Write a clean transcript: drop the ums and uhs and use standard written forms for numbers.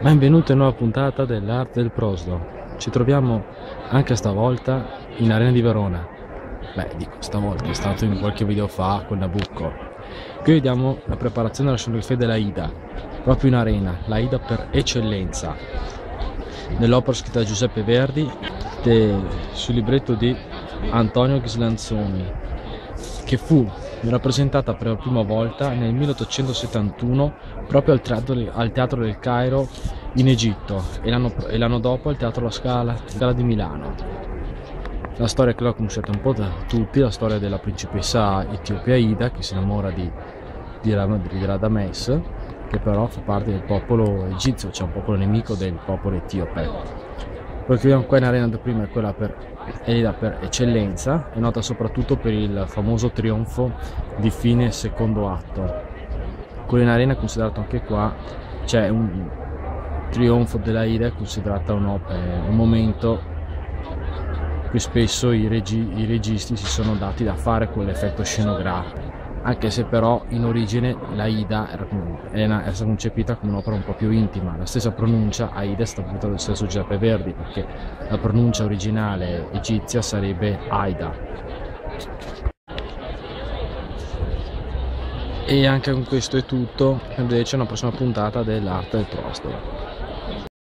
Benvenuti a una nuova puntata dell'Arte del Prosdo. Ci troviamo anche stavolta in Arena di Verona. Stavolta è stato in qualche video fa con Nabucco. Qui vediamo la preparazione della scenografia dell'Aida, proprio in arena, l'Aida per eccellenza, nell'opera scritta da Giuseppe Verdi sul libretto di Antonio Ghislanzoni, che fu rappresentata per la prima volta nel 1871 proprio al Teatro del Cairo in Egitto e l'anno dopo al Teatro La Scala di Milano. La storia che l'ho conosciuta un po' da tutti, la storia della principessa etiope Aida che si innamora di Radames, che però fa parte del popolo egizio, cioè un popolo nemico del popolo etiope. Quello che vediamo qua in arena prima è quella per Aida per eccellenza, è nota soprattutto per il famoso trionfo di fine secondo atto. Quello in arena è considerato anche qua, c'è un trionfo dell'Aida, è considerata un momento che spesso i registi si sono dati da fare con l'effetto scenografico, anche se però in origine l'Aida era stata concepita come un'opera un po' più intima. La stessa pronuncia Aida è stata avuta dal stesso Giuseppe Verdi, perché la pronuncia originale egizia sarebbe Aida. E anche con questo è tutto, invece una prossima puntata dell'Arte del Prosdo.